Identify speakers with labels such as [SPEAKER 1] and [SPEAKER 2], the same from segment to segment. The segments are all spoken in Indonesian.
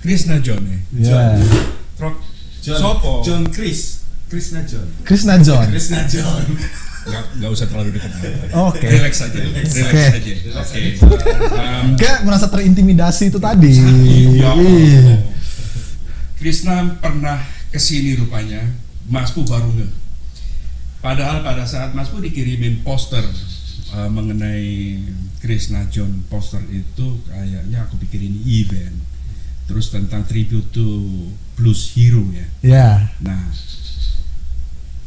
[SPEAKER 1] Krishna John
[SPEAKER 2] ya.
[SPEAKER 1] Sopo?
[SPEAKER 3] John Krishna John.
[SPEAKER 1] Nggak usah terlalu dekat.
[SPEAKER 2] Oke.
[SPEAKER 1] Relax aja. Oke.
[SPEAKER 2] Kayak merasa terintimidasi itu tadi.
[SPEAKER 1] Krishna pernah kesini rupanya. Mas Pu baru nge. Padahal pada saat Mas Pu dikirimin poster mengenai Krishna John, poster itu kayaknya aku pikir ini event. Terus tentang tribute to blues hero ya.
[SPEAKER 2] Ya.
[SPEAKER 1] Nah,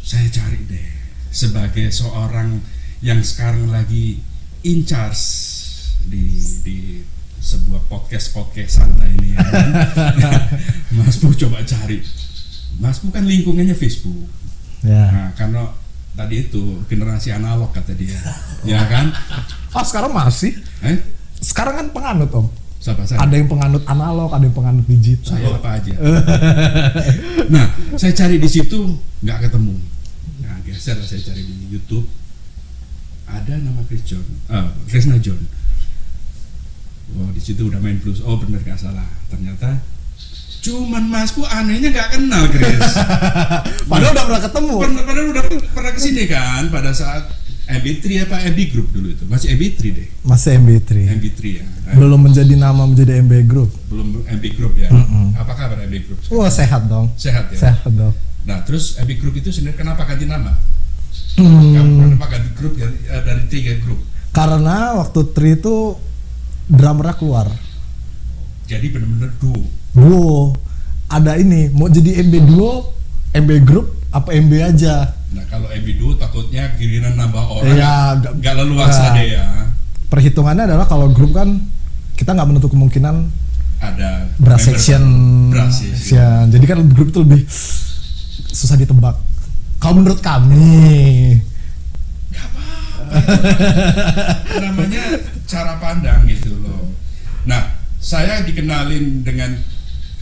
[SPEAKER 1] saya cari deh sebagai seorang yang sekarang lagi in charge di sebuah podcast santai ini ya. Mas Pu coba cari. Mas Pu kan lingkungannya Facebook.
[SPEAKER 2] Ya.
[SPEAKER 1] Nah, karena tadi itu generasi analog kata dia. Ya kan?
[SPEAKER 2] Sekarang masih. Sekarang kan penganut Om.
[SPEAKER 1] Siapa?
[SPEAKER 2] Ada yang penganut analog, ada yang penganut digital.
[SPEAKER 1] Saya apa aja. Nah, saya cari di situ nggak ketemu. Nah, geser saya cari di YouTube. Ada nama Krishna John. Wow, di situ udah main blues. Oh, bener nggak salah. Ternyata cuman Mas Pu anehnya nggak kenal Chris.
[SPEAKER 2] Padahal udah pernah ketemu.
[SPEAKER 1] Padahal udah pernah kesini kan pada saat MB3 apa MB Group dulu itu. Masih MB3 deh.
[SPEAKER 2] Masih MB3.
[SPEAKER 1] MB3 ya.
[SPEAKER 2] Belum menjadi nama menjadi MB Group.
[SPEAKER 1] Belum MB Group ya. Apa kabar MB Group?
[SPEAKER 2] Wah, sehat dong.
[SPEAKER 1] Sehat ya.
[SPEAKER 2] Sehat dong.
[SPEAKER 1] Nah, terus MB Group itu sebenarnya kenapa ganti nama? Kenapa ganti grup ya, dari 3 grup?
[SPEAKER 2] Karena waktu Tri itu drummernya keluar.
[SPEAKER 1] Jadi benar-benar duo.
[SPEAKER 2] Duo. Ada ini, mau jadi MB duo, MB Group apa MB aja?
[SPEAKER 1] Nah, kalau MB duo takutnya giliran nambah orang.
[SPEAKER 2] Ya,
[SPEAKER 1] nggak leluasa deh ya.
[SPEAKER 2] Perhitungannya adalah kalau grup kan kita nggak menutup kemungkinan
[SPEAKER 1] ada
[SPEAKER 2] brass section. Jadi kan grup itu lebih susah ditebak. Kalau menurut kami,
[SPEAKER 1] nggak apa-apa. Namanya cara pandang gitu loh. Nah, saya dikenalin dengan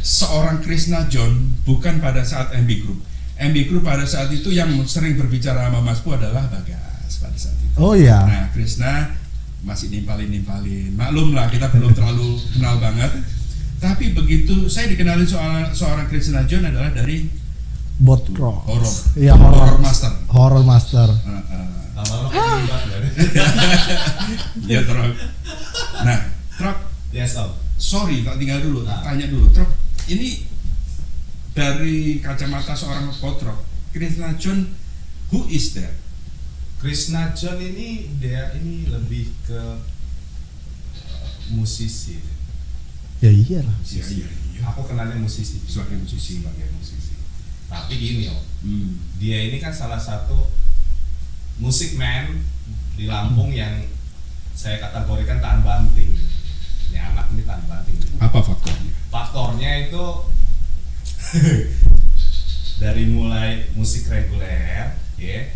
[SPEAKER 1] seorang Krishna John bukan pada saat MB Group. MB Group pada saat itu yang sering berbicara sama Mas Pu adalah Bagas pada saat itu.
[SPEAKER 2] Oh iya.
[SPEAKER 1] Nah, Krishna masih nimpalin. Maklum lah, kita belum terlalu kenal banget. Tapi begitu saya dikenalin seorang Krishna John adalah dari
[SPEAKER 2] Botro.
[SPEAKER 1] Horror.
[SPEAKER 2] Iya,
[SPEAKER 1] Horror Master.
[SPEAKER 2] Horror Master.
[SPEAKER 1] Ya, Trok. Nah, Trok.
[SPEAKER 3] Yes, Om.
[SPEAKER 1] Sorry, tak tinggal dulu. Tanya dulu, Trok. Ini dari kacamata seorang potrok, Krishna John, who is that?
[SPEAKER 3] Krishna John ini dia ini lebih ke musisi.
[SPEAKER 2] Ya iyalah.
[SPEAKER 1] Iya.
[SPEAKER 3] Aku kenalnya musisi.
[SPEAKER 1] Sebagai musisi.
[SPEAKER 3] Tapi gini dia ini kan salah satu musik man di Lampung yang saya kategorikan tahan banting. Ya, anak ini tahan banting.
[SPEAKER 1] Apa faktornya?
[SPEAKER 3] Faktornya itu dari mulai musik reguler, ya,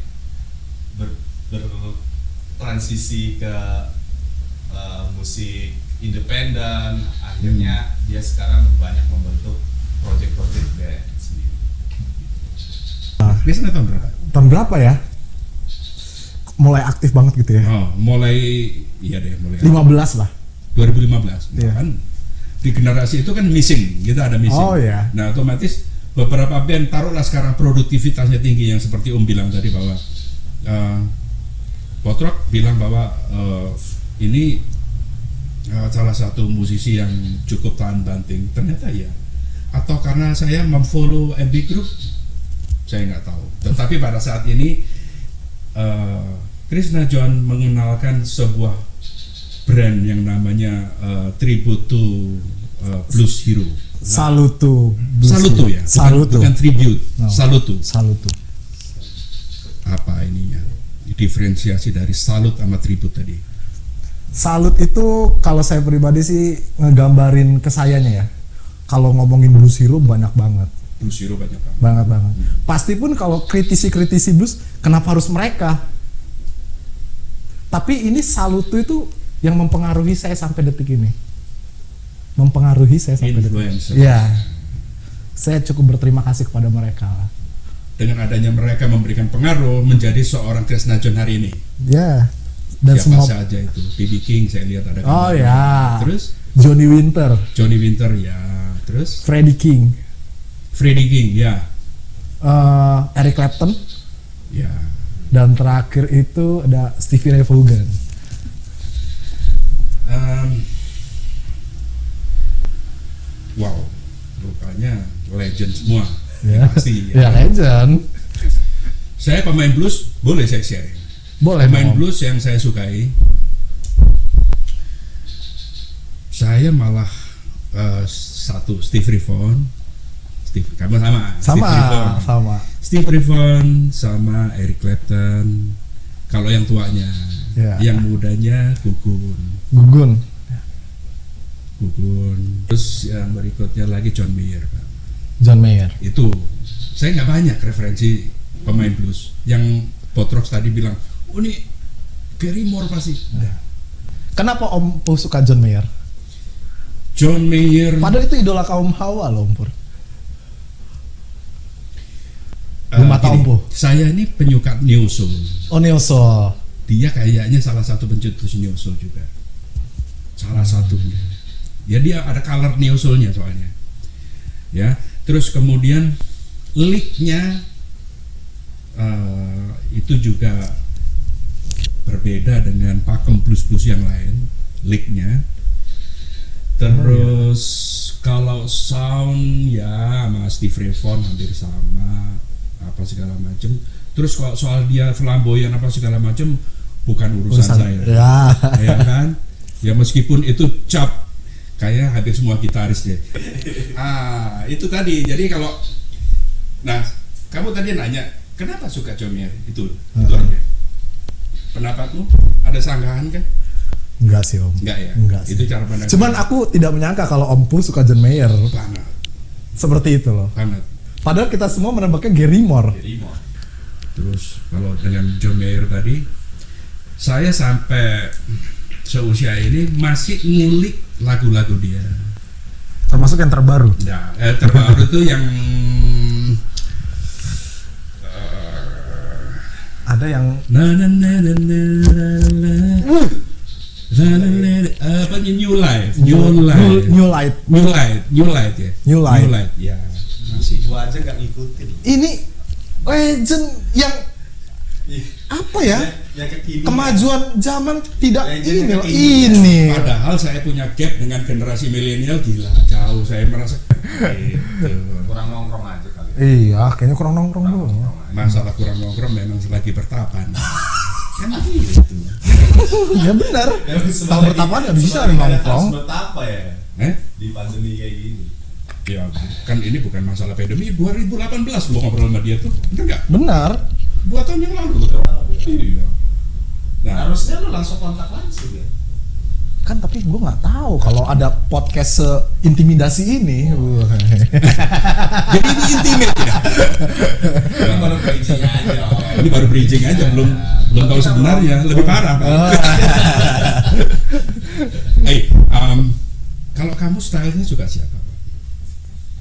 [SPEAKER 3] bertransisi ke musik independen, akhirnya dia sekarang banyak membentuk project-project dance.
[SPEAKER 1] Biasanya tahun berapa?
[SPEAKER 2] Tahun berapa ya? Mulai aktif banget gitu ya?
[SPEAKER 1] Oh, mulai
[SPEAKER 2] 15 lah.
[SPEAKER 1] 2015.
[SPEAKER 2] Iya.
[SPEAKER 1] Kan di generasi itu kan missing, kita ada missing.
[SPEAKER 2] Oh iya.
[SPEAKER 1] Nah, otomatis beberapa band taruhlah sekarang produktivitasnya tinggi yang seperti bilang tadi bahwa Potrok bilang bahwa ini salah satu musisi yang cukup tahan banting. Ternyata ya. Atau karena saya memfollow MB Group, saya nggak tahu. Tetapi pada saat ini Krishna John mengenalkan sebuah brand yang namanya Tribute to Blues Hero.
[SPEAKER 2] Saluto.
[SPEAKER 1] Saluto ya.
[SPEAKER 2] Saluto.
[SPEAKER 1] Bukan tribute.
[SPEAKER 2] No.
[SPEAKER 1] Saluto.
[SPEAKER 2] Saluto.
[SPEAKER 1] Apa ininya? diferensiasi dari salut sama tribut tadi?
[SPEAKER 2] Salut itu kalau saya pribadi sih ngegambarin ke sayanya ya. Kalau ngomongin blues hero banyak banget.
[SPEAKER 1] Blues hero banyak banget.
[SPEAKER 2] Banget. Pasti pun kalau kritisi blues, kenapa harus mereka? Tapi ini salut itu yang mempengaruhi saya sampai detik ini. Mempengaruhi saya sampai detik ini.
[SPEAKER 1] Influencer.
[SPEAKER 2] Ya. Saya cukup berterima kasih kepada mereka.
[SPEAKER 1] Dengan adanya mereka memberikan pengaruh menjadi seorang Kresna John hari ini.
[SPEAKER 2] Ya. Dan
[SPEAKER 1] Siapa
[SPEAKER 2] semua
[SPEAKER 1] saja itu? B.B. King saya lihat ada.
[SPEAKER 2] Oh
[SPEAKER 1] gambarnya.
[SPEAKER 2] ya.
[SPEAKER 1] Terus
[SPEAKER 2] Johnny Winter,
[SPEAKER 1] Johnny Winter ya. Terus
[SPEAKER 2] Freddie King,
[SPEAKER 1] Freddie King ya.
[SPEAKER 2] Eric Clapton,
[SPEAKER 1] Ya.
[SPEAKER 2] dan terakhir itu ada Stevie Ray Vaughan.
[SPEAKER 1] Wow, rupanya legend semua.
[SPEAKER 2] Ya.
[SPEAKER 1] Pasti.
[SPEAKER 2] Ya legend.
[SPEAKER 1] Saya pemain blues, boleh saya share.
[SPEAKER 2] Boleh.
[SPEAKER 1] Pemain
[SPEAKER 2] Om.
[SPEAKER 1] blues yang saya sukai, saya malah satu Steve Ray Vaughan, kamu sama. Steve Ray Vaughan sama Eric Clapton. Kalau yang tuanya,
[SPEAKER 2] Ya.
[SPEAKER 1] yang mudanya
[SPEAKER 2] Gugun.
[SPEAKER 1] Terus yang berikutnya lagi John Mayer, Pak.
[SPEAKER 2] John Mayer.
[SPEAKER 1] Itu saya nggak banyak referensi pemain blues. Yang Potrox tadi bilang, oh ini Gary Moore pasti. Nah,
[SPEAKER 2] Kenapa Om Pur suka John Mayer?
[SPEAKER 1] John Mayer.
[SPEAKER 2] Padahal itu idola kaum Hawa loh Om Pur.
[SPEAKER 1] Gini,
[SPEAKER 2] Om Pur.
[SPEAKER 1] saya ini penyuka neo soul.
[SPEAKER 2] Oh Neo Soul.
[SPEAKER 1] Dia kayaknya salah satu pencetus neo soul juga. Salah satunya. Ya dia ada color neo soulnya soalnya. Ya, terus kemudian licknya itu juga berbeda dengan pakem blues yang lain, licknya. Terus kalau sound ya sama Steve Ray Vaughan hampir sama, apa segala macam. Terus kalau soal dia flamboyan apa segala macam bukan urusan saya.
[SPEAKER 2] Ya.
[SPEAKER 1] Ya kan? Ya meskipun itu cap kayak hampir semua gitaris deh. Itu tadi. Jadi kalau kamu tadi nanya kenapa suka John Mayer? Itu aja. Pendapatmu ada sanggahan kan?
[SPEAKER 2] Enggak sih Om.
[SPEAKER 1] Enggak ya?
[SPEAKER 2] Enggak sih.
[SPEAKER 1] Itu cara pandang.
[SPEAKER 2] Cuman aku tidak menyangka kalau Om Pur suka John Mayer.
[SPEAKER 1] banget.
[SPEAKER 2] Seperti itu loh.
[SPEAKER 1] Banget.
[SPEAKER 2] Padahal kita semua menebaknya Gary Moore.
[SPEAKER 1] Terus kalau dengan John Mayer tadi, saya sampai seusia ini masih ngulik lagu-lagu dia.
[SPEAKER 2] Termasuk yang terbaru.
[SPEAKER 1] Nah, terbaru itu yang
[SPEAKER 2] Ada yang
[SPEAKER 1] apa New Life ya.
[SPEAKER 2] New Light.
[SPEAKER 1] Ya masih.
[SPEAKER 3] Gua aja nggak ngikutin.
[SPEAKER 2] Ini legend yang apa ya?
[SPEAKER 3] Yang kekinian.
[SPEAKER 2] Kemajuan zaman tidak
[SPEAKER 3] Legend
[SPEAKER 2] ini
[SPEAKER 3] yang
[SPEAKER 2] loh.
[SPEAKER 3] kekinian.
[SPEAKER 2] Ini.
[SPEAKER 1] Padahal saya punya gap dengan generasi milenial gila jauh. Saya merasa gitu.
[SPEAKER 3] Kurang nongkrong aja kali.
[SPEAKER 2] Iya, kayaknya kurang nongkrong dulu.
[SPEAKER 1] Masalah kurang nongkrong memang lagi bertapan. Kan gitu.
[SPEAKER 2] Ya benar. Tahun pertama nggak bisa nongkrong.
[SPEAKER 3] Betapa ya di pandemi kayak gini.
[SPEAKER 1] Ya kan ini bukan masalah pandemi. 2018 lo ngobrol sama dia tuh, bener nggak?
[SPEAKER 2] Benar.
[SPEAKER 1] 2 tahun yang lalu. Iya. Nah,
[SPEAKER 3] Harusnya lu langsung kontak langsung ya.
[SPEAKER 2] Kan tapi gue nggak tahu kalau ada podcast seintimidasi ini.
[SPEAKER 1] jadi ini intimate ya.
[SPEAKER 3] Ini baru bridging aja.
[SPEAKER 1] Ini baru bridging aja, belum tahu sebenarnya, lebih parah. Kalau kamu stylenya suka siapa, Pak?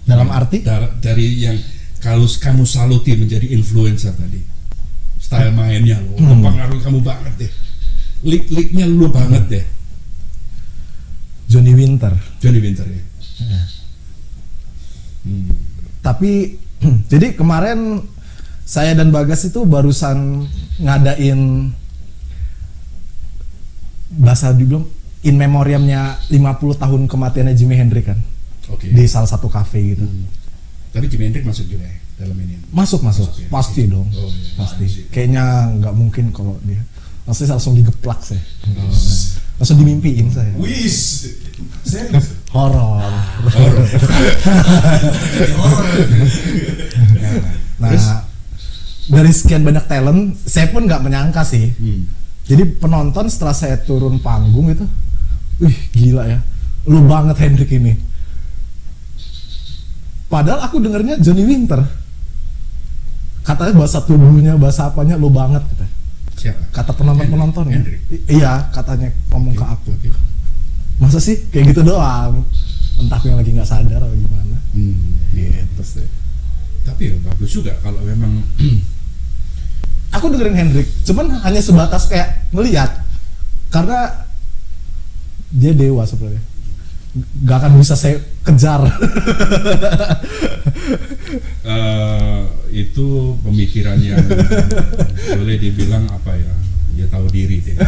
[SPEAKER 2] Dalam arti?
[SPEAKER 1] Dari yang kalau kamu saluti menjadi influencer tadi, style mainnya lo, mempengaruhi kamu banget deh. Lick-licknya lu banget deh.
[SPEAKER 2] Johnny Winter.
[SPEAKER 1] Ya.
[SPEAKER 2] Tapi jadi kemarin saya dan Bagas itu barusan ngadain bahasa dibilang in memoriamnya 50 tahun kematiannya Jimi Hendrix kan.
[SPEAKER 1] Oke.
[SPEAKER 2] Di salah satu kafe gitu.
[SPEAKER 1] Tapi Jimi Hendrix masuk juga ya dalam ini.
[SPEAKER 2] Masuk
[SPEAKER 1] ya?
[SPEAKER 2] pasti dong.
[SPEAKER 1] Oh, iya.
[SPEAKER 2] Pasti. Kayaknya nggak mungkin kalau dia. Pasti langsung digeplak saya.
[SPEAKER 1] Oh.
[SPEAKER 2] Langsung dimimpiin saya.
[SPEAKER 3] Wis. Serius.
[SPEAKER 2] Horor.
[SPEAKER 3] Jadi horor.
[SPEAKER 2] Nah,
[SPEAKER 1] Terus?
[SPEAKER 2] dari sekian banyak talent, saya pun nggak menyangka sih. Jadi penonton setelah saya turun panggung itu, wih gila ya, lu banget Hendrik ini. Padahal aku dengernya Johnny Winter. Katanya bahasa tubuhnya, bahasa apanya lu banget kata.
[SPEAKER 1] Siapa?
[SPEAKER 2] Kata penonton-penonton ya.
[SPEAKER 1] Hendrik.
[SPEAKER 2] Iya, katanya ngomong ke aku. Masa sih kayak gitu doang? Entah aku yang lagi nggak sadar atau gimana. Gitu sih.
[SPEAKER 1] Tapi ya bagus juga kalau memang
[SPEAKER 2] Aku dengerin Hendrik, cuman hanya sebatas kayak ngeliat, karena dia dewa sebenarnya, gak akan bisa saya kejar.
[SPEAKER 1] Itu pemikiran yang boleh dibilang apa ya, dia tahu diri deh.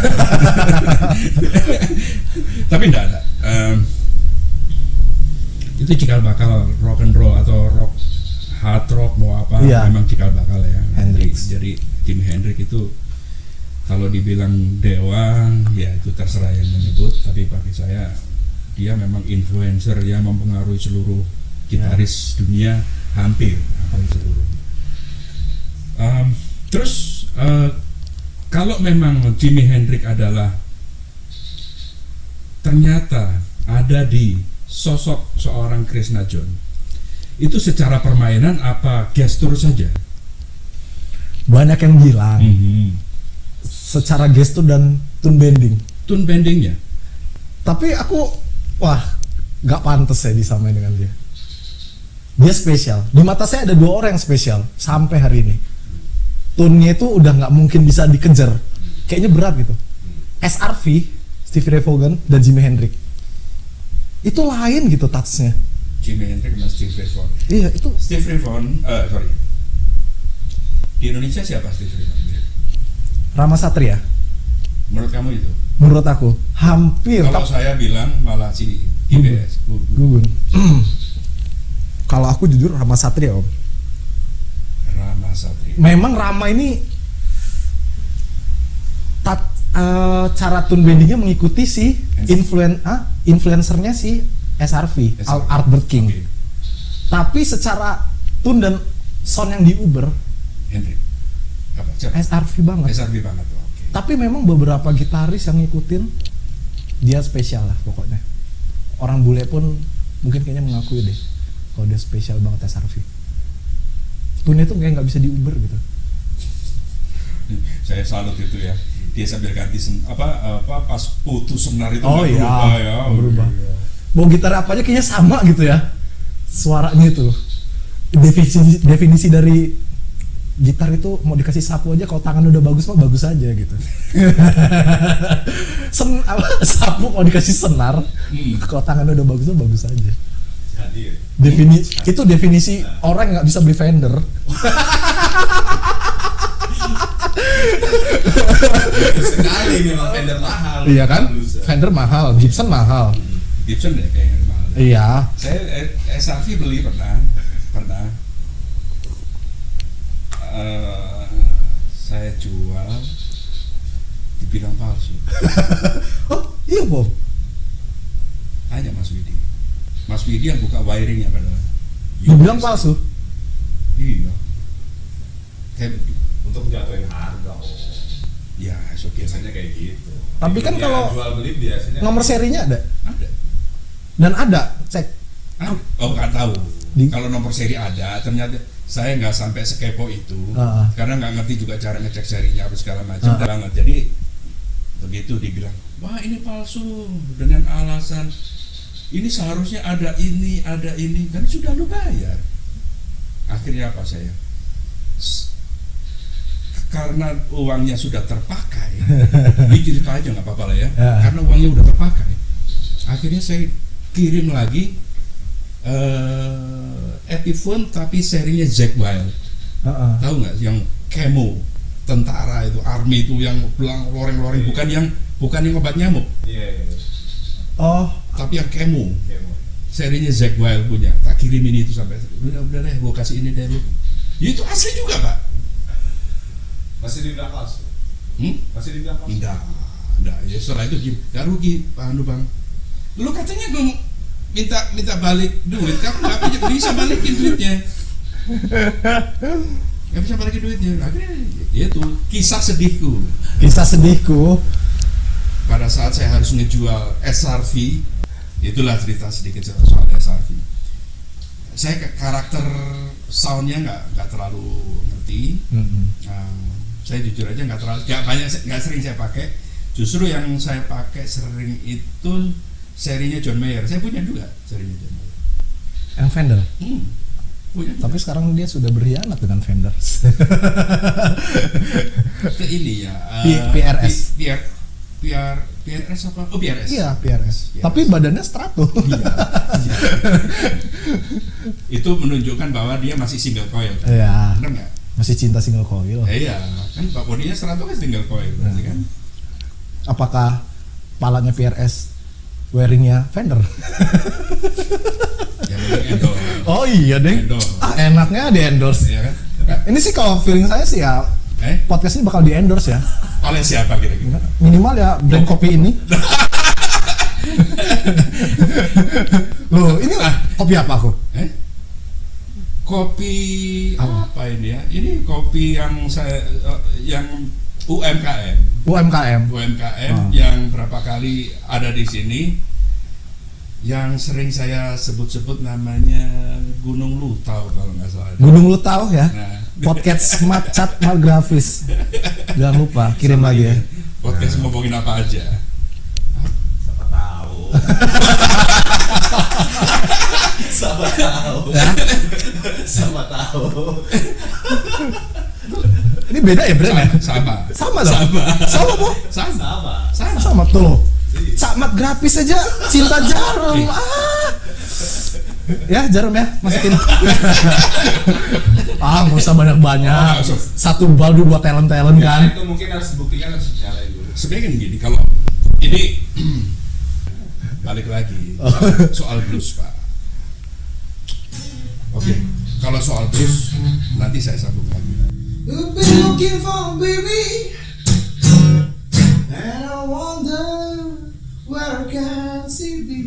[SPEAKER 1] Tapi enggak ada. Itu cikal bakal rock and roll atau rock, hard rock mau apa,
[SPEAKER 2] Iya.
[SPEAKER 1] memang cikal bakal ya.
[SPEAKER 2] Hendrix.
[SPEAKER 1] Jadi Jimi Hendrix itu kalau dibilang dewa ya itu terserah yang menyebut, tapi bagi saya dia memang influencer yang mempengaruhi seluruh gitaris dunia, hampir seluruh. Terus kalau memang Jimi Hendrix adalah ternyata ada di sosok seorang Krishna John, itu secara permainan apa gestur saja?
[SPEAKER 2] Banyak yang bilang secara gestur dan tune bending.
[SPEAKER 1] Tune bendingnya?
[SPEAKER 2] Tapi aku, wah, gak pantas saya disamain dengan dia. Dia spesial. Di mata saya ada 2 orang yang spesial sampai hari ini. Tune-nya itu udah gak mungkin bisa dikejar. Kayaknya berat gitu. SRV, Stevie Ray Vaughan, dan Jimi Hendrix. Itu lain gitu touch-nya.
[SPEAKER 1] Jimi Hendrix sama Stevie Ray Vaughan.
[SPEAKER 2] Iya, itu
[SPEAKER 1] Stevie Ray Vaughan, di Indonesia siapa Stevie Ray Vaughan?
[SPEAKER 2] Rama Satria.
[SPEAKER 1] Menurut kamu itu?
[SPEAKER 2] Menurut aku hampir.
[SPEAKER 1] Kalau saya bilang malah si IBS,
[SPEAKER 2] Gugun. Kalau aku jujur Rama Satria, Om.
[SPEAKER 1] Rama Satria.
[SPEAKER 2] Memang Rama ini cara tune bendingnya mengikuti si influencernya si SRV, Art Bird King.
[SPEAKER 1] Okay.
[SPEAKER 2] Tapi secara tune dan sound yang diuber
[SPEAKER 1] Hendrix. Apa? Siapa?
[SPEAKER 2] SRV banget.
[SPEAKER 1] SRV banget. Okay.
[SPEAKER 2] Tapi memang beberapa gitaris yang ngikutin dia spesial lah pokoknya. Orang bule pun mungkin kayaknya mengakui deh kalau dia spesial banget SRV. Tune itu kayak nggak bisa diuber gitu.
[SPEAKER 1] Saya salut itu ya. Dia sambil ganti pas putus senar itu
[SPEAKER 2] Oh iya,
[SPEAKER 1] berubah ya.
[SPEAKER 2] berubah.
[SPEAKER 1] Iya.
[SPEAKER 2] Mau gitar apa aja kayaknya sama gitu ya. Suaranya itu. Definisi dari gitar itu mau dikasih sapu aja, kalau tangan udah bagus mah bagus aja gitu. Sapu kalau dikasih senar, kalau tangan udah bagus mah bagus aja.
[SPEAKER 3] Jadi
[SPEAKER 2] Itu definisi orang yang nggak bisa beli Fender.
[SPEAKER 3] sekali memang Fender mahal.
[SPEAKER 2] Iya kan? Fender mahal, Gibson mahal.
[SPEAKER 1] Gibson deh kayaknya mahal.
[SPEAKER 2] Iya.
[SPEAKER 1] Saya SRV beli pernah. Saya jual, dibilang palsu.
[SPEAKER 2] Oh iya Bob.
[SPEAKER 1] Tanya Mas Widi. Mas Widi yang buka wiringnya padahal.
[SPEAKER 2] Dibilang palsu.
[SPEAKER 1] Iya. Kayak
[SPEAKER 3] Untuk jatuhin harga.
[SPEAKER 1] ya
[SPEAKER 3] Biasanya kayak gitu.
[SPEAKER 2] Tapi kan
[SPEAKER 3] Dunia
[SPEAKER 2] kalau
[SPEAKER 3] jual beli biasanya
[SPEAKER 2] nomor serinya ada
[SPEAKER 1] ada.
[SPEAKER 2] dan ada cek.
[SPEAKER 1] Oh nggak tahu.
[SPEAKER 2] Di-
[SPEAKER 1] Kalau nomor seri ada, ternyata saya nggak sampai sekepo itu, karena nggak ngerti juga cara ngecek serinya apa segala macam banget. Jadi begitu dibilang, wah ini palsu dengan alasan ini seharusnya ada ini, kan sudah lu bayar. Akhirnya apa saya? Karena uangnya sudah terpakai, bikin aja nggak apa-apa lah ya. Karena uangnya udah terpakai, akhirnya saya kirim lagi Epiphone tapi serinya Zakk Wylde. Tahu nggak yang Camo tentara itu, army itu yang belang loreng-loreng, bukan yang obat nyamuk.
[SPEAKER 3] Iya.
[SPEAKER 2] Oh,
[SPEAKER 1] Tapi yang Camo. Serinya Zakk Wylde punya. Tak kirimin itu sampai udah deh, gua kasih ini deh lu. Ya, itu asli juga, Pak.
[SPEAKER 3] Masih dibilang palsu. Masih dibilang palsu.
[SPEAKER 1] Enggak. Ya setelah itu enggak rugi, Pak Andu Bang. Lu katanya gua minta balik duit, kamu nggak bisa balikin duitnya. nggak bisa balikin duitnya. Akhirnya ya itu kisah sedihku.
[SPEAKER 2] Kisah sedihku.
[SPEAKER 1] Pada saat saya harus ngejual SRV, itulah cerita sedikit soal SRV. Saya karakter soundnya nggak terlalu ngerti. Saya jujur aja nggak sering saya pakai. Justru yang saya pakai sering itu serinya John Mayer. Saya punya juga serinya John Mayer.
[SPEAKER 2] Yang Fender.
[SPEAKER 1] Punya juga.
[SPEAKER 2] Tapi sekarang dia sudah berkhianat dengan Fender.
[SPEAKER 1] Ke ini ya.
[SPEAKER 2] PRS.
[SPEAKER 1] PRS apa? Oh PRS.
[SPEAKER 2] Iya PRS. Tapi badannya Strato.
[SPEAKER 1] Iya. Itu menunjukkan bahwa dia masih single coil. Kan?
[SPEAKER 2] Iya.
[SPEAKER 1] Benar nggak?
[SPEAKER 2] Masih cinta single coil.
[SPEAKER 1] Iya, kan bodinya Strato kan single coil, berarti kan?
[SPEAKER 2] Apakah palanya PRS wearingnya Fender?
[SPEAKER 1] Yang penting endorse.
[SPEAKER 2] Oh iya deh.
[SPEAKER 1] Endorse.
[SPEAKER 2] Enaknya di endorse.
[SPEAKER 1] Iya kan?
[SPEAKER 2] Ini sih kalau feeling saya sih ya podcast ini bakal di endorse ya.
[SPEAKER 1] Oleh siapa kira-kira?
[SPEAKER 2] Minimal ya brand kopi ini. Loh, ini kopi apa aku?
[SPEAKER 1] Kopi apa ini ya? Ini kopi yang yang UMKM yang berapa kali ada di sini, yang sering saya sebut-sebut namanya Gunung Lutau kalau nggak salah.
[SPEAKER 2] Gunung Lutau ya.
[SPEAKER 1] Nah.
[SPEAKER 2] Podcast Cat Grafis. Jangan lupa kirim
[SPEAKER 1] Sama
[SPEAKER 2] lagi ya.
[SPEAKER 1] Podcast ngomongin apa aja?
[SPEAKER 3] Siapa tahu. Siapa tahu. Siapa tahu.
[SPEAKER 2] Ini beda ya brand ya?
[SPEAKER 1] Sama
[SPEAKER 2] dong. Sama po. Sama tuh. Cat Grafis aja cinta Jarum. Ya Jarum ya masukin. Nggak usah banyak-banyak. Satu baldu buat talent kan.
[SPEAKER 3] Itu mungkin harus dibuktikan, harus dinyalain dulu.
[SPEAKER 1] Sebenarnya kan gini, kalau ini balik lagi soal blues Pak. Oke, kalau soal blues nanti saya sambung lagi.
[SPEAKER 4] You've been looking for baby, and I wonder where can she be.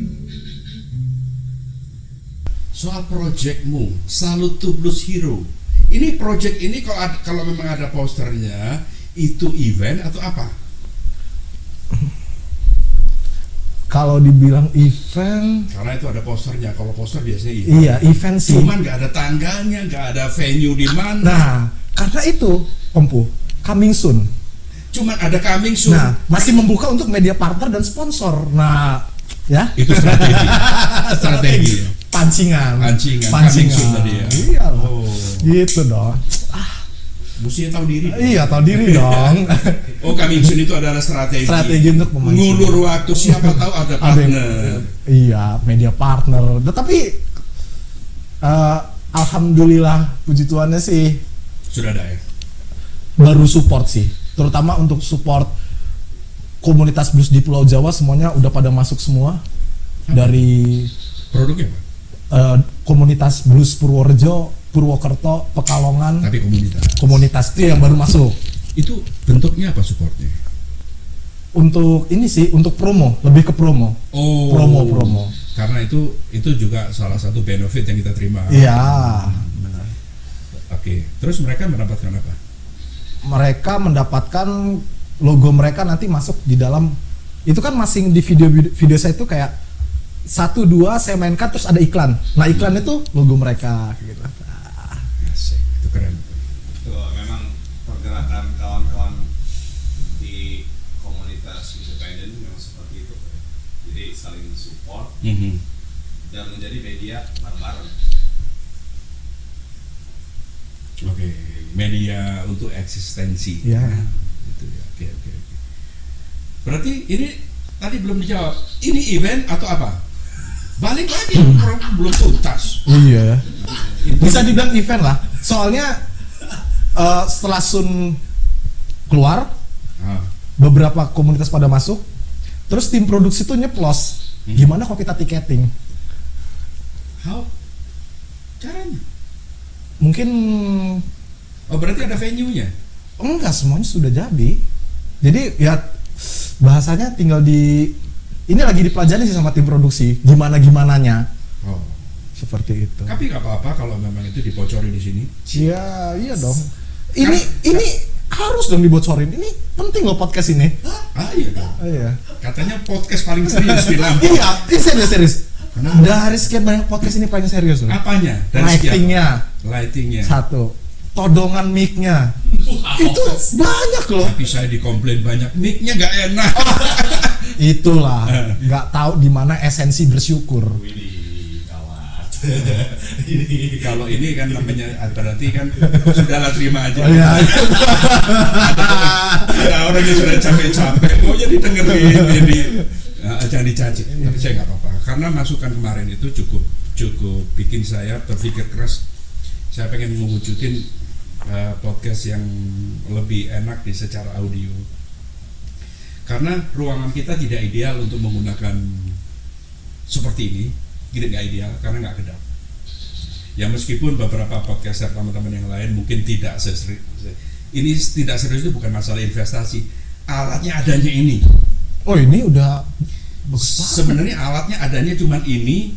[SPEAKER 1] Soal projectmu, Salute to Blues Hero. Ini project ini kalau memang ada posternya, itu event atau apa?
[SPEAKER 2] Kalau dibilang event,
[SPEAKER 1] Karena itu ada posternya. Kalau poster biasanya event.
[SPEAKER 2] iya event sih.
[SPEAKER 1] Cuman nggak ada tanggalnya, nggak ada venue di mana.
[SPEAKER 2] Nah, karena itu Ompu, coming soon.
[SPEAKER 1] Cuman ada coming soon.
[SPEAKER 2] Nah, masih membuka untuk media partner dan sponsor. Nah, ya.
[SPEAKER 1] Itu strategi. Strategi.
[SPEAKER 2] Pancingan.
[SPEAKER 1] Coming soon tadi ya.
[SPEAKER 2] Iya.
[SPEAKER 1] Oh.
[SPEAKER 2] Gitu dong.
[SPEAKER 1] Mestinya tahu diri.
[SPEAKER 2] Iya, tahu diri dong.
[SPEAKER 1] Oh, coming soon itu adalah strategi.
[SPEAKER 2] Strategi untuk memancing.
[SPEAKER 1] Ngulur waktu, siapa tahu ada partner.
[SPEAKER 2] Iya, media partner. Tetapi alhamdulillah puji Tuhannya sih
[SPEAKER 1] Sudah ada ya.
[SPEAKER 2] baru support sih. Terutama untuk support komunitas blues di Pulau Jawa semuanya udah pada masuk semua. Dari
[SPEAKER 1] Produknya apa?
[SPEAKER 2] komunitas blues Purworejo, Purwokerto, Pekalongan.
[SPEAKER 1] Tapi
[SPEAKER 2] Komunitas itu yang baru masuk.
[SPEAKER 1] itu bentuknya apa supportnya?
[SPEAKER 2] Untuk ini sih, untuk promo, lebih ke promo.
[SPEAKER 1] Oh,
[SPEAKER 2] Promo.
[SPEAKER 1] Karena itu juga salah satu benefit yang kita terima.
[SPEAKER 2] Iya, benar.
[SPEAKER 1] Oke, terus mereka mendapatkan apa?
[SPEAKER 2] Mereka mendapatkan logo mereka nanti masuk di dalam. Itu kan masing di video saya itu kayak 1, 2 saya mainkan terus ada iklan. Nah iklan itu logo mereka gitu.
[SPEAKER 1] Asik, itu keren.
[SPEAKER 3] Tuh, memang pergerakan kawan-kawan di komunitas independen memang seperti itu. Jadi saling support dan menjadi media bareng-bareng.
[SPEAKER 1] Oke, media untuk eksistensi.
[SPEAKER 2] Iya.
[SPEAKER 1] Itu ya. Oke. Berarti ini tadi belum dijawab. Ini event atau apa? Balik lagi, belum tuntas.
[SPEAKER 2] Iya. Bisa dibilang event lah. Soalnya setelah Sun keluar, beberapa komunitas pada masuk, terus tim produksi tuh nyeplos. Gimana kalau kita tiketing?
[SPEAKER 1] How? Caranya?
[SPEAKER 2] Mungkin
[SPEAKER 1] Oh, berarti ada venue-nya?
[SPEAKER 2] enggak, semuanya sudah jadi. Jadi ya bahasanya tinggal ini lagi dipelajari sih sama tim produksi. Gimananya.
[SPEAKER 1] Oh.
[SPEAKER 2] Seperti itu.
[SPEAKER 1] Tapi nggak apa-apa kalau memang itu dibocorin di sini.
[SPEAKER 2] Iya dong. Ini harus dong dibocorin. Ini penting loh podcast ini.
[SPEAKER 1] Iya dong.
[SPEAKER 2] Iya.
[SPEAKER 1] Katanya podcast paling serius di Lampung.
[SPEAKER 2] Iya, ini serius. Dari sekian banyak podcast ini paling serius loh.
[SPEAKER 1] Apanya? Dari sekian apa? Lightingnya.
[SPEAKER 2] Satu. Todongan mic-nya. Itu banyak loh.
[SPEAKER 1] Tapi saya dikomplain banyak. Mic-nya nggak enak.
[SPEAKER 2] Itulah. Nggak tahu di mana esensi bersyukur.
[SPEAKER 3] Widih, gawat.
[SPEAKER 1] Kalau ini kan namanya berarti kan sudahlah terima aja.
[SPEAKER 2] Oh, iya.
[SPEAKER 1] Ada orang yang sudah capek-capek mau jadi dengerin jadi jangan dicaci. Tapi saya nggak apa-apa karena masukan kemarin itu cukup bikin saya berpikir keras. Saya pengen mewujudin podcast yang lebih enak di secara audio. Karena ruangan kita tidak ideal untuk menggunakan seperti ini, tidak ideal karena nggak kedap. Ya meskipun beberapa podcaster teman-teman yang lain mungkin tidak serius. Ini tidak serius itu bukan masalah investasi. Alatnya adanya ini.
[SPEAKER 2] Oh ini udah
[SPEAKER 1] Sebenarnya alatnya adanya cuman ini.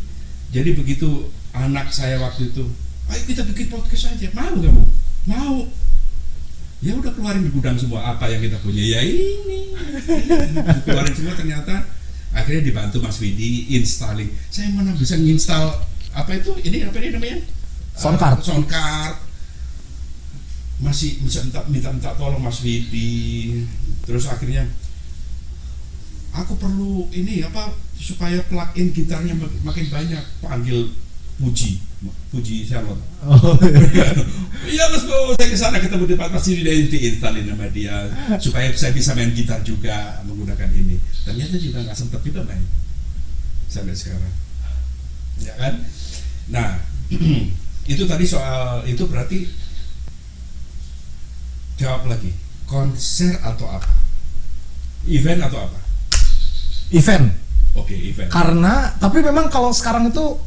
[SPEAKER 1] Jadi begitu anak saya waktu itu, ayo kita bikin podcast aja. Mau nggak mau? Mau. Ya udah keluarin di gudang semua apa yang kita punya. Ya ini. Keluarin semua ternyata akhirnya dibantu Mas Widi installing. Saya mana bisa nginstal apa itu? Ini apa ini namanya?
[SPEAKER 2] Soundcard.
[SPEAKER 1] Soundcard. Masih bisa minta tolong Mas Widi. Terus akhirnya aku perlu ini apa supaya plug-in gitarnya makin banyak, panggil Puji Shalom.
[SPEAKER 2] Oh,
[SPEAKER 1] Iya Mas Bo, saya kesana ketemu di Pak Mas Widi diinstalin sama dia supaya saya bisa main gitar juga menggunakan ini. Ternyata juga nggak sempet juga main sampai sekarang, ya kan? Nah itu tadi soal itu berarti jawab lagi konser atau apa? Event atau apa?
[SPEAKER 2] event.
[SPEAKER 1] Oke, event.
[SPEAKER 2] Karena tapi memang kalau sekarang itu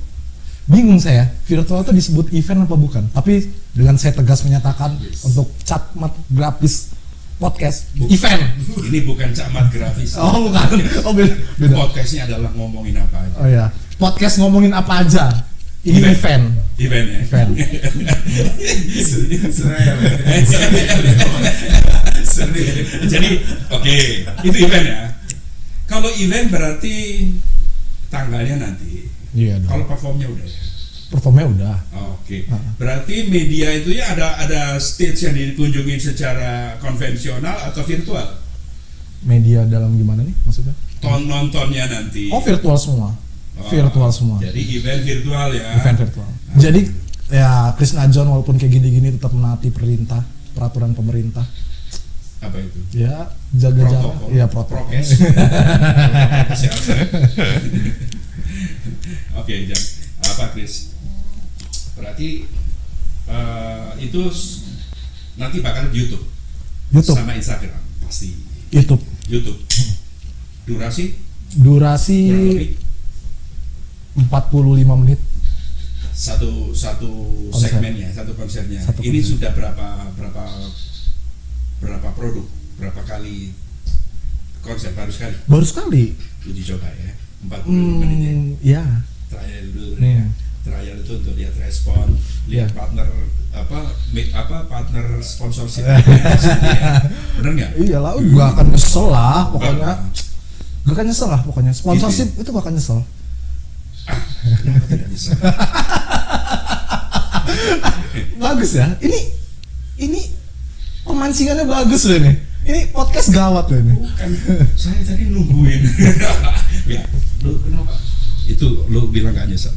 [SPEAKER 2] bingung saya, virtual itu disebut event apa bukan? Tapi dengan saya tegas menyatakan untuk Cakmat Grafis Podcast event.
[SPEAKER 1] Ini bukan Cakmat Grafis.
[SPEAKER 2] Oh bukan. Oh beda.
[SPEAKER 1] Podcastnya adalah ngomongin apa aja.
[SPEAKER 2] Oh ya. Podcast ngomongin apa aja. Ini event.
[SPEAKER 1] Event ya.
[SPEAKER 2] Event.
[SPEAKER 1] Jadi oke, itu event ya. Kalau event berarti tanggalnya nanti.
[SPEAKER 2] Iya dong.
[SPEAKER 1] Kalau performnya udah ya.
[SPEAKER 2] Performnya udah.
[SPEAKER 1] Oke. Berarti media itu ya ada stage yang dikunjungin secara konvensional atau virtual?
[SPEAKER 2] Media dalam gimana nih maksudnya?
[SPEAKER 1] Nontonnya nanti.
[SPEAKER 2] Oh virtual semua. Virtual semua.
[SPEAKER 1] Jadi event virtual ya.
[SPEAKER 2] Event virtual. Jadi ya Krishna John walaupun kayak gini-gini tetap menaati peraturan pemerintah.
[SPEAKER 1] Apa itu?
[SPEAKER 2] Ya jaga jarak.
[SPEAKER 1] Protokol.
[SPEAKER 2] Iya protokol.
[SPEAKER 1] Prokes. Protokol kesehatan. Oke, Jan. Apa Chris? Berarti itu nanti bakal di YouTube.
[SPEAKER 2] YouTube.
[SPEAKER 1] Sama Instagram pasti.
[SPEAKER 2] YouTube.
[SPEAKER 1] Durasi?
[SPEAKER 2] Durasi
[SPEAKER 1] Kurang
[SPEAKER 2] 45 menit.
[SPEAKER 1] satu
[SPEAKER 2] Konser.
[SPEAKER 1] segmennya, satu konsernya.
[SPEAKER 2] Satu
[SPEAKER 1] Ini
[SPEAKER 2] konser.
[SPEAKER 1] sudah berapa produk, berapa kali konser baru sekali
[SPEAKER 2] Baru sekali.
[SPEAKER 1] uji coba ya 40 menit ya.
[SPEAKER 2] Ya.
[SPEAKER 1] Trial dulu ya. Trial itu untuk lihat respon, lihat
[SPEAKER 2] Ya.
[SPEAKER 1] partner partner sponsorship. Bener nggak?
[SPEAKER 2] Iyalah, gak akan nyesel lah pokoknya. Gak akan nyesel lah pokoknya. Sponsorship itu gak akan nyesel.
[SPEAKER 1] Kenapa tidak bisa?
[SPEAKER 2] Bagus ya. Ini pemancingannya bagus loh ini. Ini podcast gawat loh ini.
[SPEAKER 1] Bukan, saya tadi nungguin. Ya, lu kenapa? Itu lu bilang gak nyesel.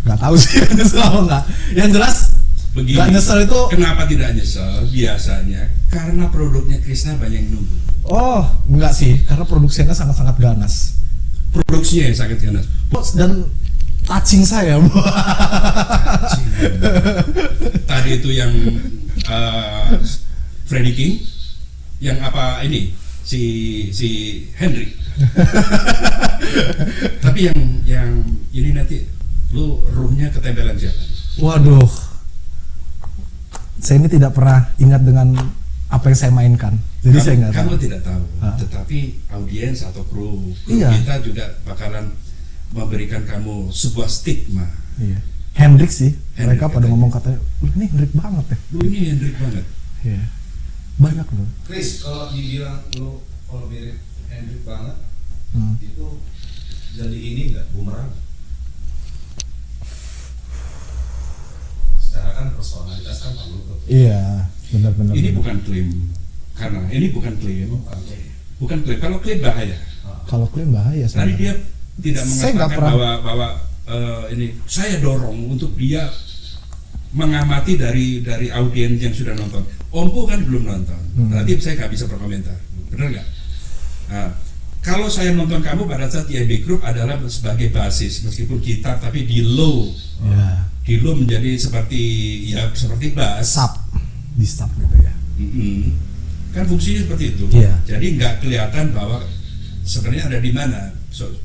[SPEAKER 2] Gak tahu sih nyesel apa enggak. Yang jelas
[SPEAKER 1] Begini,
[SPEAKER 2] gak nyesel itu.
[SPEAKER 1] kenapa tidak nyesel? Biasanya karena produknya Krishna banyak yang nunggu.
[SPEAKER 2] Oh, enggak sih, karena produksinya sangat-sangat ganas.
[SPEAKER 1] Produksinya yang sakit ganas.
[SPEAKER 2] Dan touching saya.
[SPEAKER 1] Tadi itu yang Freddie King, yang apa ini si Hendrik. Tapi yang ini nanti lu roomnya ketempelan siapa?
[SPEAKER 2] Waduh. Saya ini tidak pernah ingat dengan apa yang saya mainkan. Jadi saya nggak tahu.
[SPEAKER 1] Kamu tidak tahu,
[SPEAKER 2] Ah.
[SPEAKER 1] tetapi audiens atau kru
[SPEAKER 2] Iya.
[SPEAKER 1] kita juga bakalan memberikan kamu sebuah stigma.
[SPEAKER 2] Iya. Hendrik sih.
[SPEAKER 1] Hendrik
[SPEAKER 2] Mereka pada
[SPEAKER 1] katanya.
[SPEAKER 2] ngomong katanya, "Lu ini Hendrik banget ya."
[SPEAKER 1] Lu ini Hendrik banget.
[SPEAKER 2] Iya. Banyak loh.
[SPEAKER 3] Chris, kalau dibilang lu kalau mirip Hendrik banget,
[SPEAKER 2] Hmm.
[SPEAKER 3] itu jadi ini nggak bumerang? Secara kan personalitas kan perlu tuh.
[SPEAKER 2] Iya, benar-benar.
[SPEAKER 1] Ini bukan klaim, karena ini bukan klaim. Bukan klaim. Kalau klaim bahaya.
[SPEAKER 2] Kalau klaim bahaya
[SPEAKER 1] Tadi
[SPEAKER 2] sebenarnya.
[SPEAKER 1] dia tidak
[SPEAKER 2] Saya nggak
[SPEAKER 1] mengatakan
[SPEAKER 2] pernah-
[SPEAKER 1] bahwa ini saya dorong untuk dia mengamati dari audiens yang sudah nonton. Ompo kan belum nonton, berarti saya nggak bisa berkomentar, benar nggak? Nah, kalau saya nonton kamu pada saat di MB Group adalah sebagai basis, meskipun gitar tapi di low menjadi seperti bass.
[SPEAKER 2] Di sub gitu ya.
[SPEAKER 1] Mm-mm. Kan fungsinya seperti itu.
[SPEAKER 2] Iya.
[SPEAKER 1] Jadi nggak kelihatan bahwa sebenarnya ada di mana